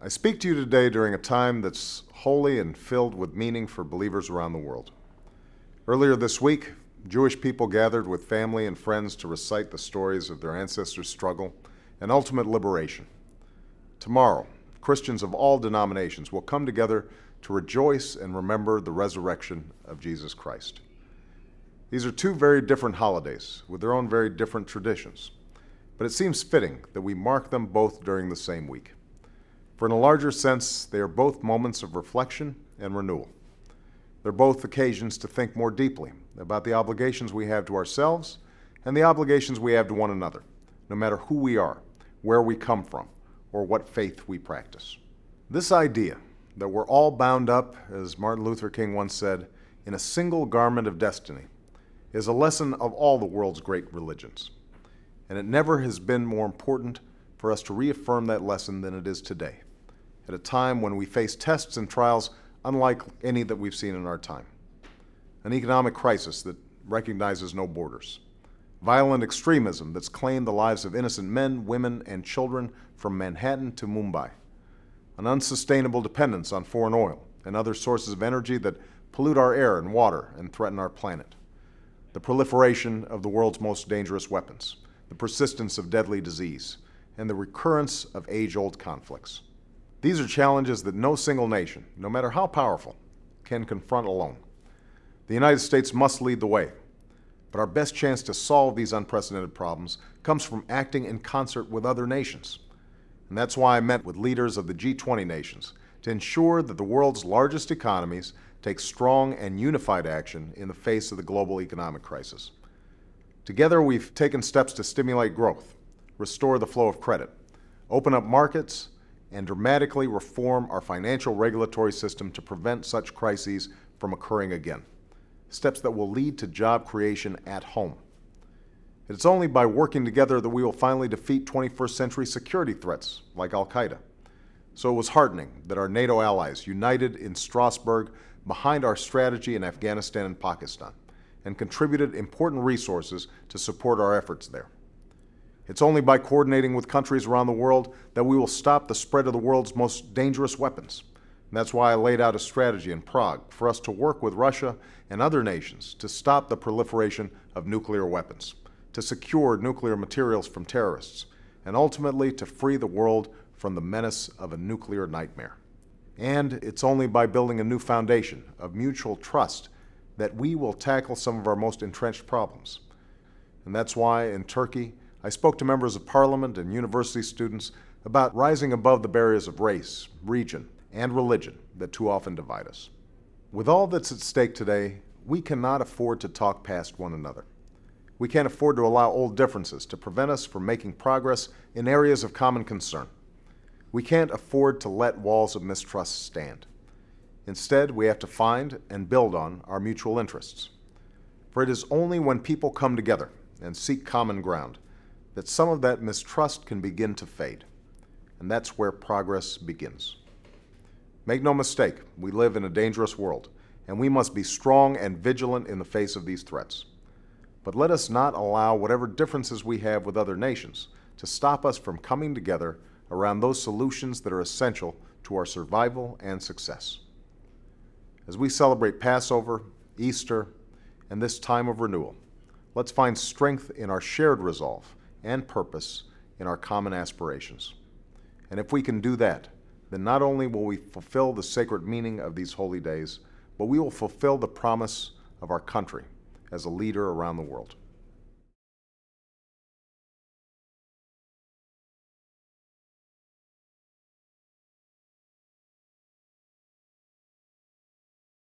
I speak to you today during a time that's holy and filled with meaning for believers around the world. Earlier this week, Jewish people gathered with family and friends to recite the stories of their ancestors' struggle and ultimate liberation. Tomorrow, Christians of all denominations will come together to rejoice and remember the resurrection of Jesus Christ. These are two very different holidays with their own very different traditions, but it seems fitting that we mark them both during the same week. For in a larger sense, they are both moments of reflection and renewal. They're both occasions to think more deeply about the obligations we have to ourselves and the obligations we have to one another, no matter who we are, where we come from, or what faith we practice. This idea that we're all bound up, as Martin Luther King once said, in a single garment of destiny, is a lesson of all the world's great religions. And it never has been more important for us to reaffirm that lesson than it is today, at a time when we face tests and trials unlike any that we've seen in our time. An economic crisis that recognizes no borders. Violent extremism that's claimed the lives of innocent men, women, and children from Manhattan to Mumbai. An unsustainable dependence on foreign oil and other sources of energy that pollute our air and water and threaten our planet. The proliferation of the world's most dangerous weapons, the persistence of deadly disease, and the recurrence of age-old conflicts. These are challenges that no single nation, no matter how powerful, can confront alone. The United States must lead the way, but our best chance to solve these unprecedented problems comes from acting in concert with other nations. And that's why I met with leaders of the G20 nations to ensure that the world's largest economies take strong and unified action in the face of the global economic crisis. Together, we've taken steps to stimulate growth, restore the flow of credit, open up markets, and dramatically reform our financial regulatory system to prevent such crises from occurring again. Steps that will lead to job creation at home. It's only by working together that we will finally defeat 21st century security threats like Al-Qaeda. So it was heartening that our NATO allies united in Strasbourg behind our strategy in Afghanistan and Pakistan and contributed important resources to support our efforts there. It's only by coordinating with countries around the world that we will stop the spread of the world's most dangerous weapons. And that's why I laid out a strategy in Prague for us to work with Russia and other nations to stop the proliferation of nuclear weapons, to secure nuclear materials from terrorists, and ultimately to free the world from the menace of a nuclear nightmare. And it's only by building a new foundation of mutual trust that we will tackle some of our most entrenched problems. And that's why in Turkey, I spoke to members of parliament and university students about rising above the barriers of race, region, and religion that too often divide us. With all that's at stake today, we cannot afford to talk past one another. We can't afford to allow old differences to prevent us from making progress in areas of common concern. We can't afford to let walls of mistrust stand. Instead, we have to find and build on our mutual interests. For it is only when people come together and seek common ground that some of that mistrust can begin to fade. And that's where progress begins. Make no mistake, we live in a dangerous world, and we must be strong and vigilant in the face of these threats. But let us not allow whatever differences we have with other nations to stop us from coming together around those solutions that are essential to our survival and success. As we celebrate Passover, Easter, and this time of renewal, let's find strength in our shared resolve and purpose in our common aspirations. And if we can do that, then not only will we fulfill the sacred meaning of these holy days, but we will fulfill the promise of our country as a leader around the world.